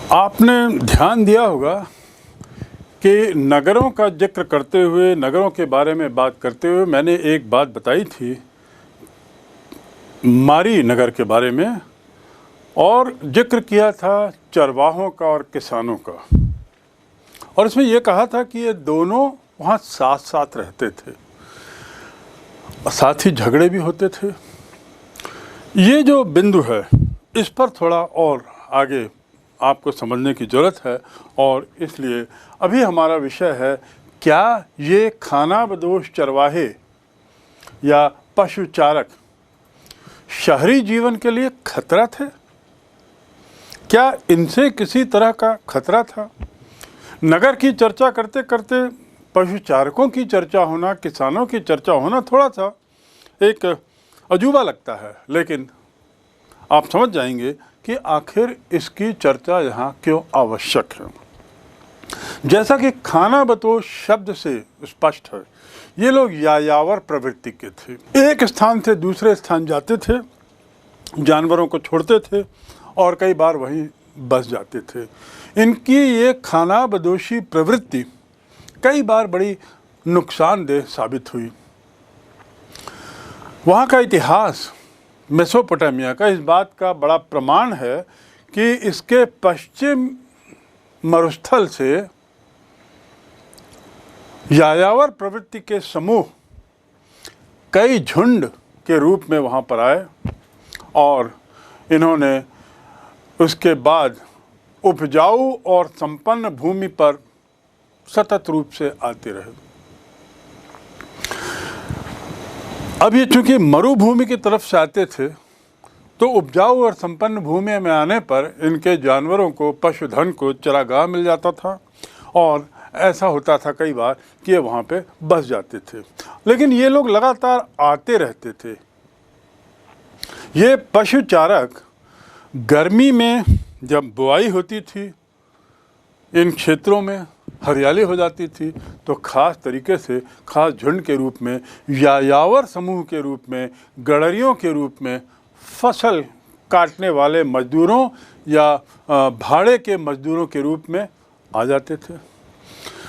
आपने ध्यान दिया होगा कि नगरों का जिक्र करते हुए, नगरों के बारे में बात करते हुए मैंने एक बात बताई थी मारी नगर के बारे में, और जिक्र किया था चरवाहों का और किसानों का। और इसमें यह कहा था कि ये दोनों वहाँ साथ साथ रहते थे और साथ ही झगड़े भी होते थे। ये जो बिंदु है, इस पर थोड़ा और आगे आपको समझने की ज़रूरत है। और इसलिए अभी हमारा विषय है, क्या ये खानाबदोश चरवाहे या पशुचारक शहरी जीवन के लिए खतरा थे? क्या इनसे किसी तरह का खतरा था? नगर की चर्चा करते करते पशुचारकों की चर्चा होना, किसानों की चर्चा होना थोड़ा सा एक अजूबा लगता है, लेकिन आप समझ जाएंगे कि आखिर इसकी चर्चा यहाँ क्यों आवश्यक है। जैसा कि खानाबदोश शब्द से स्पष्ट है, ये लोग यायावर प्रवृत्ति के थे। एक स्थान से दूसरे स्थान जाते थे, जानवरों को छोड़ते थे और कई बार वहीं बस जाते थे। इनकी ये खानाबदोशी प्रवृत्ति कई बार बड़ी नुकसानदेह साबित हुई। वहाँ का इतिहास, मेसोपोटामिया का, इस बात का बड़ा प्रमाण है कि इसके पश्चिम मरुस्थल से यायावर प्रवृत्ति के समूह कई झुंड के रूप में वहाँ पर आए और इन्होंने उसके बाद उपजाऊ और संपन्न भूमि पर सतत रूप से आते रहे। अब ये चूंकि मरुभूमि की तरफ से आते थे, तो उपजाऊ और संपन्न भूमि में आने पर इनके जानवरों को, पशुधन को चरागाह मिल जाता था और ऐसा होता था कई बार कि ये वहाँ पे बस जाते थे। लेकिन ये लोग लगातार आते रहते थे। ये पशुचारक गर्मी में जब बुआई होती थी, इन क्षेत्रों में हरियाली हो जाती थी, तो ख़ास तरीके से, ख़ास झुंड के रूप में, यायावर समूह के रूप में, गड़रियों के रूप में फसल काटने वाले मजदूरों या भाड़े के मजदूरों के रूप में आ जाते थे।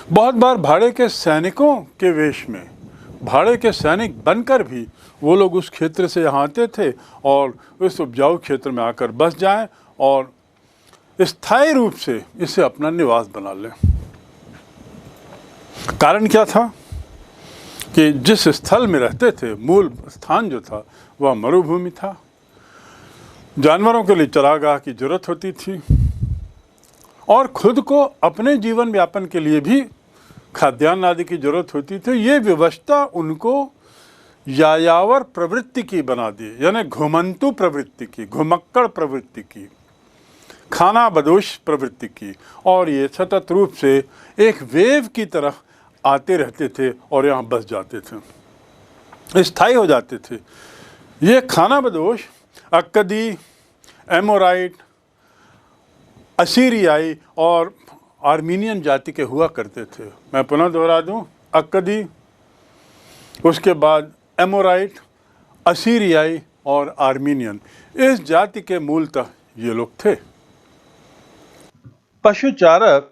बहुत बार भाड़े के सैनिकों के वेश में, भाड़े के सैनिक बनकर भी वो लोग उस क्षेत्र से यहाँ आते थे और उस उपजाऊ क्षेत्र में आकर बस जाएं और स्थायी रूप से इसे अपना निवास बना लें। कारण क्या था कि जिस स्थल में रहते थे, मूल स्थान जो था वह मरुभूमि था। जानवरों के लिए चरागाह की जरूरत होती थी और खुद को अपने जीवन यापन के लिए भी खाद्यान्न आदि की जरूरत होती थी। ये व्यवस्था उनको यायावर प्रवृत्ति की बना दी, यानी घुमंतु प्रवृत्ति की, घुमक्कड़ प्रवृत्ति की, खानाबदोश प्रवृत्ति की। और ये सतत रूप से एक वेव की तरह आते रहते थे और यहाँ बस जाते थे, स्थायी हो जाते थे। ये खानाबदोश अक्कदी, एमोराइट, असीरियाई और आर्मीनियन जाति के हुआ करते थे। मैं पुनः दोहरा दूं, अक्कदी, उसके बाद एमोराइट, असीरियाई और आर्मीनियन, इस जाति के मूलतः ये लोग थे। पशुचारक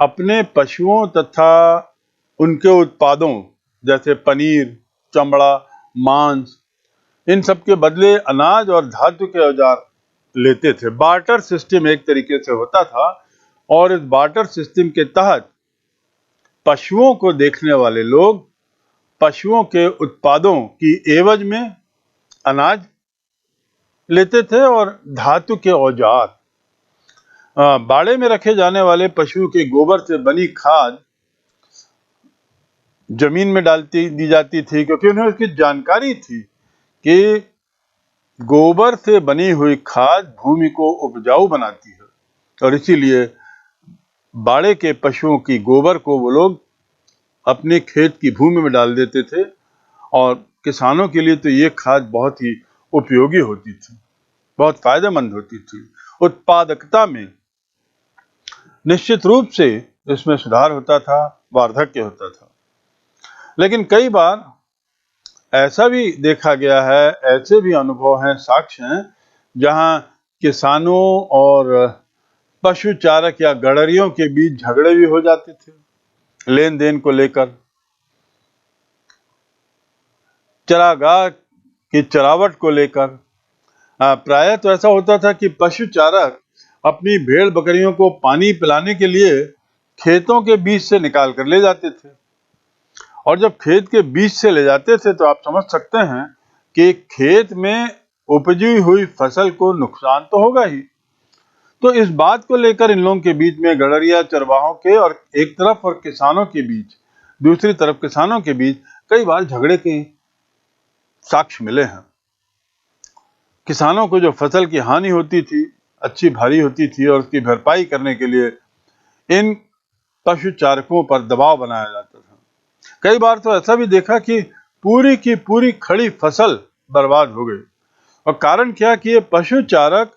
अपने पशुओं तथा उनके उत्पादों जैसे पनीर, चमड़ा, मांस, इन सब के बदले अनाज और धातु के औजार लेते थे। बार्टर सिस्टम एक तरीके से होता था और इस बार्टर सिस्टम के तहत पशुओं को देखने वाले लोग पशुओं के उत्पादों की एवज में अनाज लेते थे और धातु के औजार। बाड़े में रखे जाने वाले पशु के गोबर से बनी खाद जमीन में दी जाती थी, क्योंकि उन्हें उसकी जानकारी थी कि गोबर से बनी हुई खाद भूमि को उपजाऊ बनाती है और इसीलिए बाड़े के पशुओं की गोबर को वो लोग अपने खेत की भूमि में डाल देते थे। और किसानों के लिए तो ये खाद बहुत ही उपयोगी होती थी, बहुत फायदेमंद होती थी। उत्पादकता में निश्चित रूप से इसमें सुधार होता था, वार्धक्य होता था। लेकिन कई बार ऐसा भी देखा गया है, ऐसे भी अनुभव हैं, साक्ष्य हैं, जहां किसानों और पशु चारक या गड़रियों के बीच झगड़े भी हो जाते थे लेन देन को लेकर। चरागाह की चरावट को लेकर प्रायः तो ऐसा होता था कि पशु चारक अपनी भेड़ बकरियों को पानी पिलाने के लिए खेतों के बीच से निकाल कर ले जाते थे, और जब खेत के बीच से ले जाते थे तो आप समझ सकते हैं कि खेत में उपजी हुई फसल को नुकसान तो होगा ही। तो इस बात को लेकर इन लोगों के बीच में, गड़रिया चरवाहों के और एक तरफ और किसानों के बीच, दूसरी तरफ किसानों के बीच कई बार झगड़े के साक्ष्य मिले हैं। किसानों को जो फसल की हानि होती थी, अच्छी भारी होती थी, और उसकी भरपाई करने के लिए इन पशु चारकों पर दबाव बनाया जाता था। कई बार तो ऐसा भी देखा कि पूरी की पूरी खड़ी फसल बर्बाद हो गई, और कारण क्या कि ये पशु चारक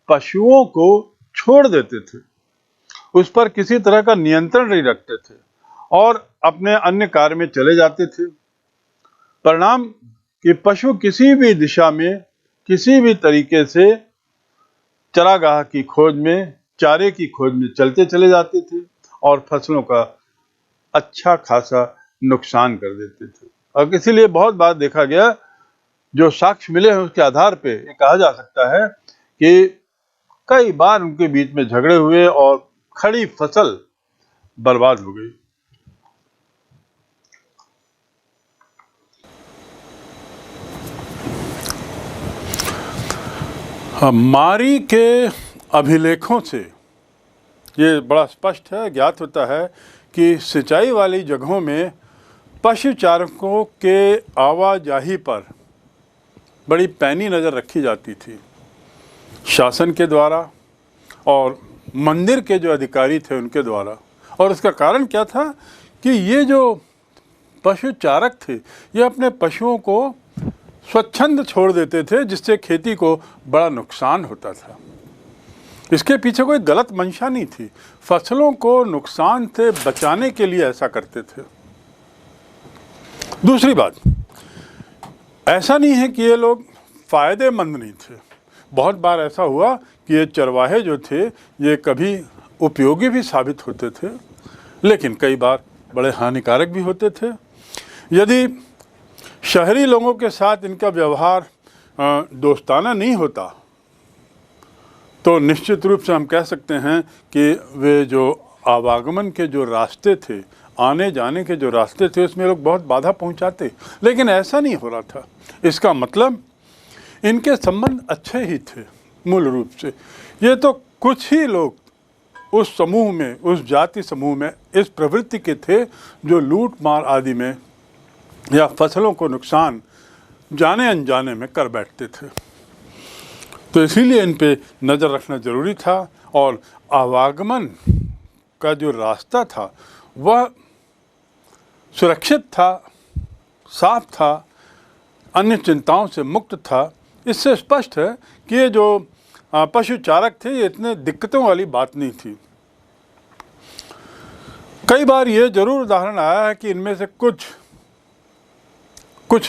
पशुओं को छोड़ देते थे, उस पर किसी तरह का नियंत्रण नहीं रखते थे और अपने अन्य कार्य में चले जाते थे। परिणाम कि पशु किसी भी दिशा में, किसी भी तरीके से चरागाह की खोज में, चारे की खोज में चलते चले जाते थे और फसलों का अच्छा खासा नुकसान कर देते थे। और इसीलिए बहुत बार देखा गया, जो साक्ष्य मिले हैं उसके आधार पे ये कहा जा सकता है कि कई बार उनके बीच में झगड़े हुए और खड़ी फसल बर्बाद हो गई। मारी के अभिलेखों से ये बड़ा स्पष्ट है, ज्ञात होता है कि सिंचाई वाली जगहों में पशु चारकों के आवाजाही पर बड़ी पैनी नज़र रखी जाती थी शासन के द्वारा और मंदिर के जो अधिकारी थे उनके द्वारा। और उसका कारण क्या था कि ये जो पशु चारक थे ये अपने पशुओं को स्वच्छंद छोड़ देते थे, जिससे खेती को बड़ा नुकसान होता था। इसके पीछे कोई गलत मंशा नहीं थी, फसलों को नुकसान से बचाने के लिए ऐसा करते थे। दूसरी बात, ऐसा नहीं है कि ये लोग फ़ायदेमंद नहीं थे। बहुत बार ऐसा हुआ कि ये चरवाहे जो थे ये कभी उपयोगी भी साबित होते थे, लेकिन कई बार बड़े हानिकारक भी होते थे। यदि शहरी लोगों के साथ इनका व्यवहार दोस्ताना नहीं होता तो निश्चित रूप से हम कह सकते हैं कि वे जो आवागमन के जो रास्ते थे, आने जाने के जो रास्ते थे, उसमें लोग बहुत बाधा पहुंचाते। लेकिन ऐसा नहीं हो रहा था। इसका मतलब इनके संबंध अच्छे ही थे मूल रूप से। ये तो कुछ ही लोग उस समूह में, उस जाति समूह में इस प्रवृत्ति के थे जो लूट मार आदि में या फसलों को नुकसान जाने अनजाने में कर बैठते थे। तो इसीलिए इन पे नज़र रखना ज़रूरी था, और आवागमन का जो रास्ता था वह सुरक्षित था, साफ था, अन्य चिंताओं से मुक्त था। इससे स्पष्ट है कि ये जो पशु चारक थे ये इतने दिक्कतों वाली बात नहीं थी। कई बार ये जरूर उदाहरण आया है कि इनमें से कुछ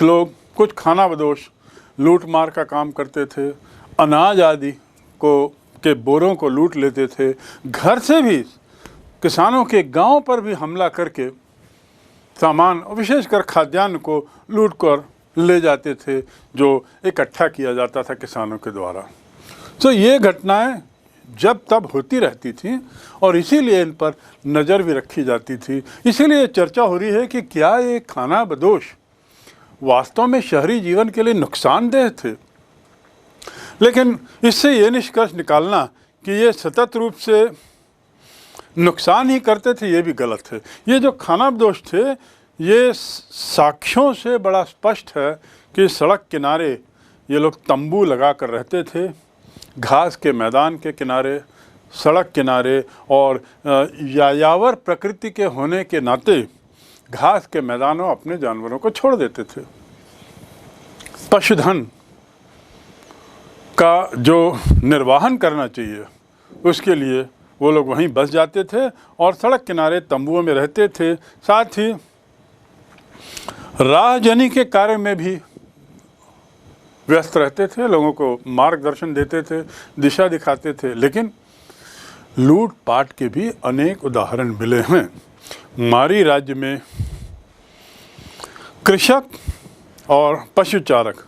लोग, कुछ खानाबदोश लूट मार का काम करते थे, अनाज आदि के बोरों को लूट लेते थे, घर से भी किसानों के गांव पर भी हमला करके सामान, विशेषकर खाद्यान्न को लूट कर ले जाते थे जो इकट्ठा किया जाता था किसानों के द्वारा। तो ये घटनाएं जब तब होती रहती थी और इसीलिए इन पर नज़र भी रखी जाती थी। इसीलिए चर्चा हो रही है कि क्या ये खानाबदोश वास्तव में शहरी जीवन के लिए नुकसानदेह थे। लेकिन इससे ये निष्कर्ष निकालना कि ये सतत रूप से नुकसान ही करते थे, ये भी गलत है। ये जो खानाबदोश थे ये साक्ष्यों से बड़ा स्पष्ट है कि सड़क किनारे ये लोग तंबू लगा कर रहते थे, घास के मैदान के किनारे, सड़क किनारे, और यायावर प्रकृति के होने के नाते घास के मैदानों अपने जानवरों को छोड़ देते थे। पशुधन का जो निर्वाहन करना चाहिए उसके लिए वो लोग वहीं बस जाते थे और सड़क किनारे तंबुओं में रहते थे। साथ ही राहजनी के कार्य में भी व्यस्त रहते थे, लोगों को मार्गदर्शन देते थे, दिशा दिखाते थे। लेकिन लूटपाट के भी अनेक उदाहरण मिले हैं। मारी राज्य में कृषक और पशुचारक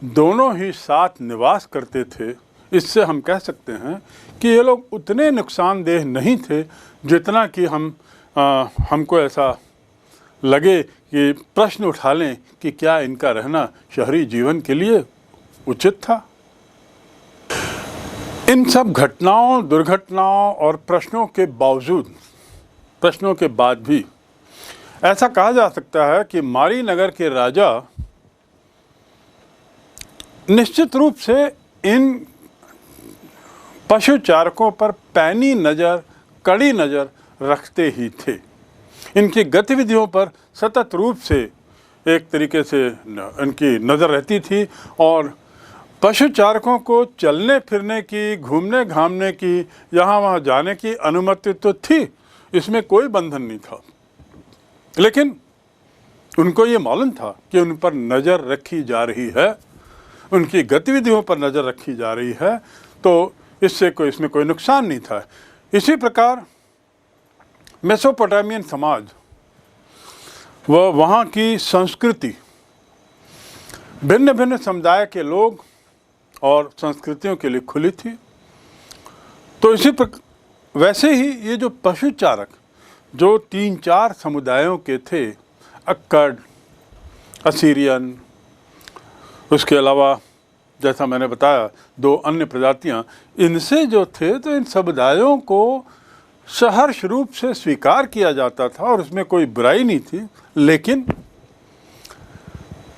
दोनों ही साथ निवास करते थे। इससे हम कह सकते हैं कि ये लोग उतने नुकसानदेह नहीं थे जितना कि हमको ऐसा लगे कि प्रश्न उठा लें कि क्या इनका रहना शहरी जीवन के लिए उचित था। इन सब घटनाओं, दुर्घटनाओं और प्रश्नों के बाद भी ऐसा कहा जा सकता है कि मारी नगर के राजा निश्चित रूप से इन पशुचारकों पर पैनी नज़र, कड़ी नज़र रखते ही थे। इनकी गतिविधियों पर सतत रूप से एक तरीके से इनकी नज़र रहती थी और पशुचारकों को चलने फिरने की, घूमने घामने की, यहाँ वहाँ जाने की अनुमति तो थी, इसमें कोई बंधन नहीं था। लेकिन उनको ये मालूम था कि उन पर नज़र रखी जा रही है, उनकी गतिविधियों पर नज़र रखी जा रही है, तो इसमें कोई नुकसान नहीं था। इसी प्रकार मेसोपोटामियन समाज व वहाँ की संस्कृति भिन्न भिन्न समुदाय के लोग और संस्कृतियों के लिए खुली थी। तो वैसे ही ये जो पशुचारक जो 3-4 समुदायों के थे, अक्कड़, असीरियन, उसके अलावा जैसा मैंने बताया 2 अन्य प्रजातियां, इनसे जो थे तो इन समुदायों को सहर्ष रूप से स्वीकार किया जाता था और उसमें कोई बुराई नहीं थी। लेकिन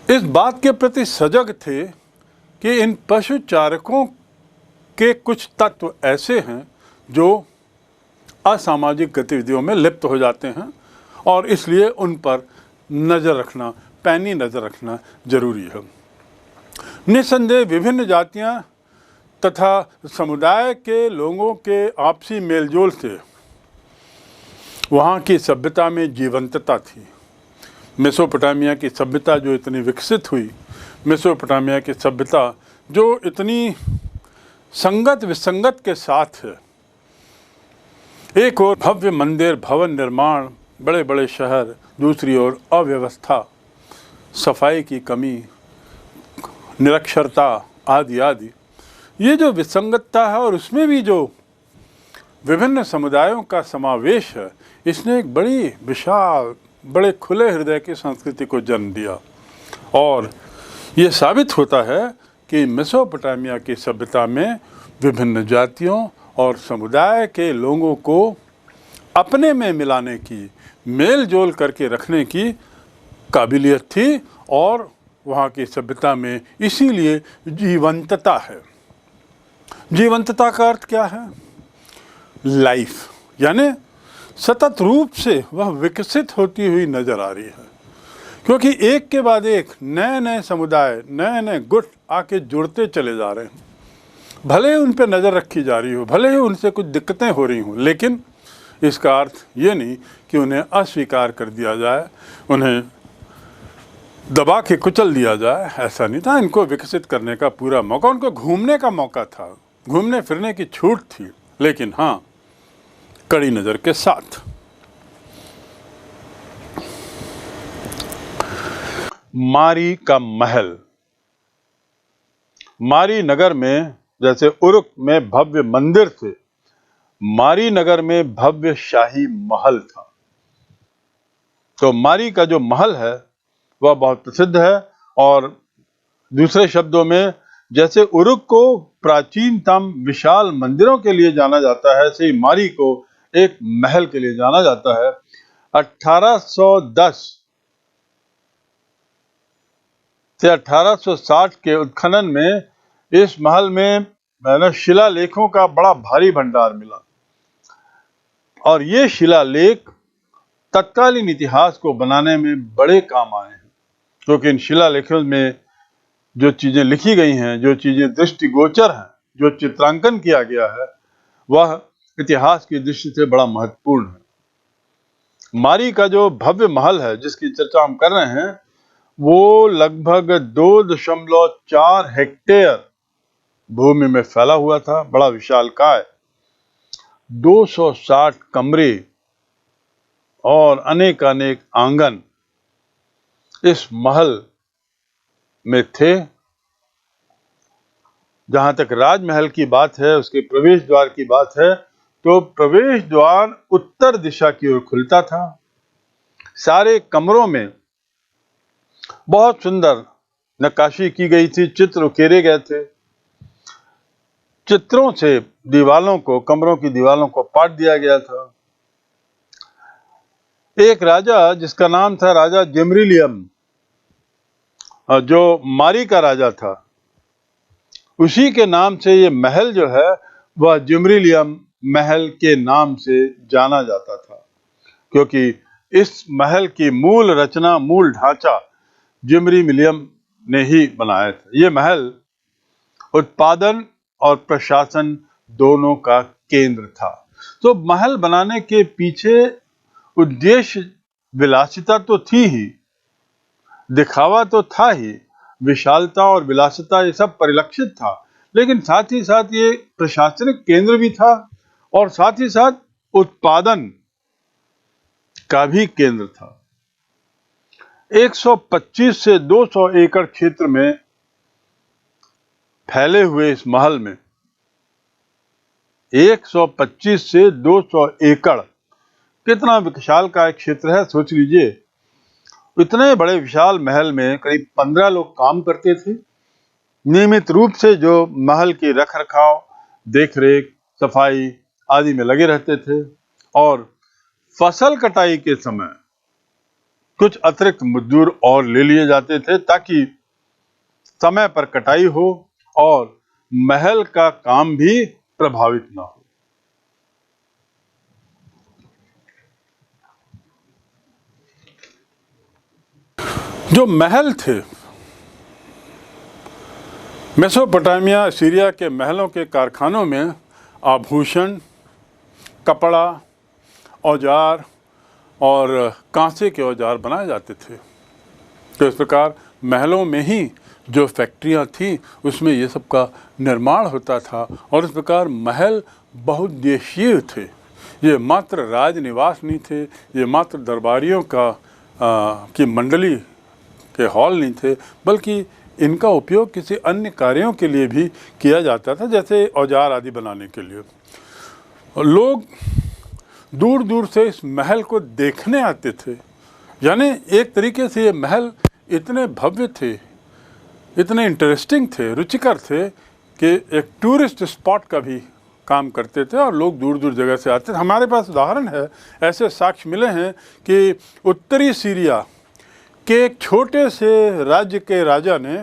इस बात के प्रति सजग थे कि इन पशुचारकों के कुछ तत्व ऐसे हैं जो असामाजिक गतिविधियों में लिप्त हो जाते हैं और इसलिए उन पर नज़र रखना, पैनी नज़र रखना जरूरी है। निस्संदेह विभिन्न जातियां तथा समुदाय के लोगों के आपसी मेलजोल से वहाँ की सभ्यता में जीवंतता थी। मेसोपोटामिया की सभ्यता जो इतनी विकसित हुई, मेसोपोटामिया की सभ्यता जो इतनी संगत विसंगत के साथ है, एक ओर भव्य मंदिर, भवन निर्माण, बड़े बड़े शहर, दूसरी ओर अव्यवस्था, सफाई की कमी, निरक्षरता आदि आदि, ये जो विसंगतता है और उसमें भी जो विभिन्न समुदायों का समावेश है, इसने एक बड़ी विशाल, बड़े खुले हृदय की संस्कृति को जन्म दिया। और ये साबित होता है कि मेसोपोटामिया की सभ्यता में विभिन्न जातियों और समुदाय के लोगों को अपने में मिलाने की, मेल जोल करके रखने की काबिलियत थी और वहाँ की सभ्यता में इसीलिए जीवंतता है। जीवंतता का अर्थ क्या है? लाइफ, यानी सतत रूप से वह विकसित होती हुई नजर आ रही है, क्योंकि एक के बाद एक नए नए समुदाय, नए नए गुट आके जुड़ते चले जा रहे हैं। भले ही उन पर नज़र रखी जा रही हो, भले ही उनसे कुछ दिक्कतें हो रही हों, लेकिन इसका अर्थ ये नहीं कि उन्हें अस्वीकार कर दिया जाए, उन्हें दबा के कुचल दिया जाए। ऐसा नहीं था। इनको विकसित करने का पूरा मौका, उनको घूमने का मौका था, घूमने फिरने की छूट थी, लेकिन हाँ, कड़ी नज़र के साथ। मारी का महल। मारी नगर में जैसे उरुक में भव्य मंदिर थे, मारी नगर में भव्य शाही महल था। तो मारी का जो महल है वह बहुत प्रसिद्ध है और दूसरे शब्दों में जैसे उरुक को प्राचीनतम विशाल मंदिरों के लिए जाना जाता है, ऐसे ही मारी को एक महल के लिए जाना जाता है। 1810 से 1860 के उत्खनन में इस महल में शिलालेखों का बड़ा भारी भंडार मिला और ये शिलालेख तत्कालीन इतिहास को बनाने में बड़े काम आए हैं, क्योंकि इन शिलालेखों में जो चीजें लिखी गई हैं, जो चीजें दृष्टिगोचर हैं, जो चित्रांकन किया गया है, वह इतिहास की दृष्टि से बड़ा महत्वपूर्ण है। मारी का जो भव्य महल है जिसकी चर्चा हम कर रहे हैं, वो लगभग 2.4 हेक्टेयर भूमि में फैला हुआ था, बड़ा विशालकाय। 260 कमरे और अनेक अनेक आंगन इस महल में थे। जहां तक राजमहल की बात है, उसके प्रवेश द्वार की बात है, तो प्रवेश द्वार उत्तर दिशा की ओर खुलता था। सारे कमरों में बहुत सुंदर नक्काशी की गई थी, चित्र उकेरे गए थे। चित्रों से दीवालों को, कमरों की दीवालों को पाट दिया गया था। एक राजा जिसका नाम था राजा जिमरिलियम, जो मारी का राजा था, उसी के नाम से ये महल जो है वह जिमरिलियम महल के नाम से जाना जाता था, क्योंकि इस महल की मूल रचना, मूल ढांचा जिमरिलियम ने ही बनाया था। ये महल उत्पादन और प्रशासन दोनों का केंद्र था। तो महल बनाने के पीछे उद्देश्य विलासिता तो थी ही, दिखावा तो था ही, विशालता और विलासिता ये सब परिलक्षित था, लेकिन साथ ही साथ ये प्रशासनिक केंद्र भी था और साथ ही साथ उत्पादन का भी केंद्र था। 125 से 200 एकड़ क्षेत्र में फैले हुए इस महल में 125 से 200 एकड़ कितना विशाल का एक क्षेत्र है, सोच लीजिए। इतने बड़े विशाल महल में करीब 15 लोग काम करते थे। नियमित रूप से जो महल की रखरखाव, देखरेख, सफाई आदि में लगे रहते थे और फसल कटाई के समय कुछ अतिरिक्त मजदूर और ले लिए जाते थे ताकि समय पर कटाई हो और महल का काम भी प्रभावित ना हो। जो महल थे, मेसोपोटामिया, सीरिया के महलों के कारखानों में आभूषण, कपड़ा, औजार और कांसे के औजार बनाए जाते थे। तो इस प्रकार महलों में ही जो फैक्ट्रियां थी उसमें ये सब का निर्माण होता था और इस प्रकार महल बहुउद्देशीय थे। ये मात्र राजनिवास नहीं थे, ये मात्र दरबारियों की मंडली के हॉल नहीं थे, बल्कि इनका उपयोग किसी अन्य कार्यों के लिए भी किया जाता था, जैसे औजार आदि बनाने के लिए। लोग दूर दूर से इस महल को देखने आते थे। यानी एक तरीके से ये महल इतने भव्य थे, इतने इंटरेस्टिंग थे, रुचिकर थे कि एक टूरिस्ट स्पॉट का भी काम करते थे और लोग दूर दूर जगह से आते थे। हमारे पास उदाहरण है, ऐसे साक्ष्य मिले हैं कि उत्तरी सीरिया के एक छोटे से राज्य के राजा ने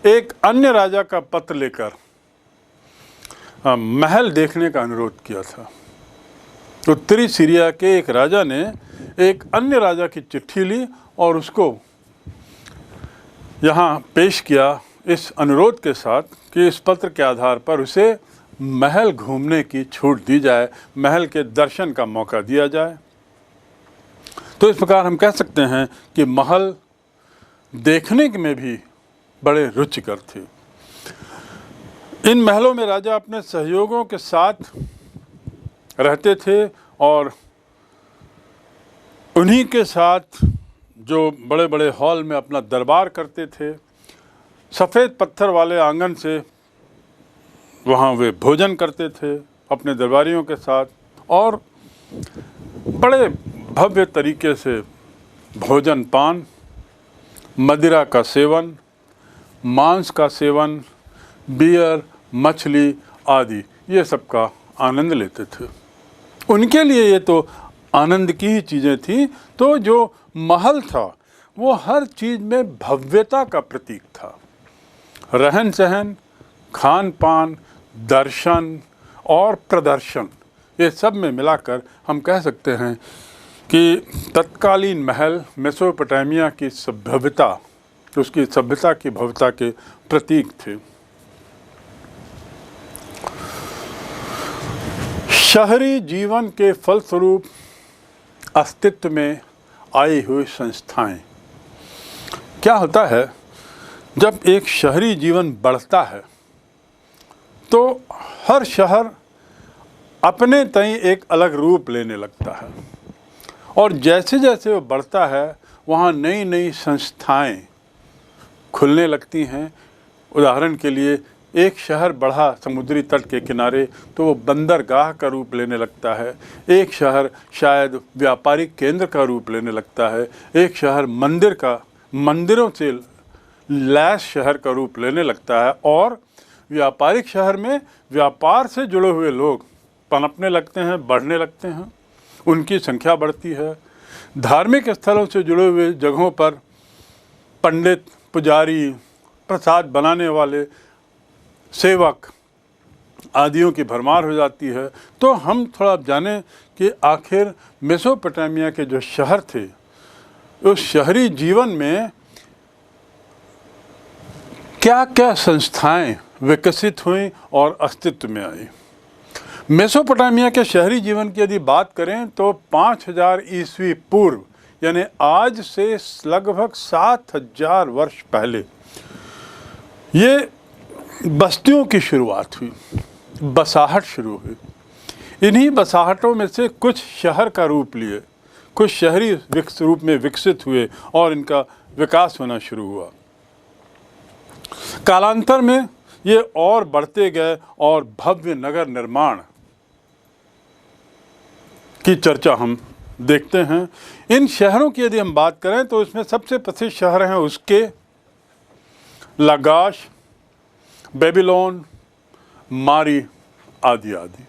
एक अन्य राजा का पत्र लेकर महल देखने का अनुरोध किया था। उत्तरी सीरिया के एक राजा ने एक अन्य राजा की चिट्ठी ली और उसको यहाँ पेश किया इस अनुरोध के साथ कि इस पत्र के आधार पर उसे महल घूमने की छूट दी जाए, महल के दर्शन का मौका दिया जाए। तो इस प्रकार हम कह सकते हैं कि महल देखने में भी बड़े रुचिकर थे। इन महलों में राजा अपने सहयोगियों के साथ रहते थे और उन्हीं के साथ जो बड़े बड़े हॉल में अपना दरबार करते थे। सफ़ेद पत्थर वाले आंगन से वहाँ वे भोजन करते थे अपने दरबारियों के साथ और बड़े भव्य तरीके से भोजन पान, मदिरा का सेवन, मांस का सेवन, बियर, मछली आदि ये सब का आनंद लेते थे। उनके लिए ये तो आनंद की ही चीज़ें थी। तो जो महल था वो हर चीज़ में भव्यता का प्रतीक था। रहन सहन, खान पान, दर्शन और प्रदर्शन, ये सब में मिलाकर हम कह सकते हैं कि तत्कालीन महल मेसोपोटामिया की सभ्यता, उसकी सभ्यता की भव्यता के प्रतीक थे। शहरी जीवन के फलस्वरूप अस्तित्व में आई हुई संस्थाएं, क्या होता है, जब एक शहरी जीवन बढ़ता है तो हर शहर अपने तय एक अलग रूप लेने लगता है, और जैसे जैसे वो बढ़ता है वहाँ नई नई संस्थाएं खुलने लगती हैं। उदाहरण के लिए एक शहर बढ़ा समुद्री तट के किनारे तो वो बंदरगाह का रूप लेने लगता है, एक शहर शायद व्यापारिक केंद्र का रूप लेने लगता है, एक शहर मंदिरों से लैस शहर का रूप लेने लगता है, और व्यापारिक शहर में व्यापार से जुड़े हुए लोग पनपने लगते हैं, बढ़ने लगते हैं, उनकी संख्या बढ़ती है। धार्मिक स्थलों से जुड़े हुए जगहों पर पंडित, पुजारी, प्रसाद बनाने वाले, सेवक आदियों की भरमार हो जाती है। तो हम थोड़ा जानें कि आखिर मेसोपोटामिया के जो शहर थे, उस शहरी जीवन में क्या क्या संस्थाएं विकसित हुई और अस्तित्व में आई। मेसोपोटामिया के शहरी जीवन की यदि बात करें तो 5000 ईस्वी पूर्व, यानी आज से लगभग 7000 वर्ष पहले ये बस्तियों की शुरुआत हुई, बसाहट शुरू हुई। इन्हीं बसाहटों में से कुछ शहर का रूप लिए, कुछ शहरी रूप में विकसित हुए और इनका विकास होना शुरू हुआ। कालांतर में ये और बढ़ते गए और भव्य नगर निर्माण की चर्चा हम देखते हैं। इन शहरों की यदि हम बात करें तो इसमें सबसे प्रसिद्ध शहर हैं उसके लगाश, बेबीलोन, मारी आदि आदि।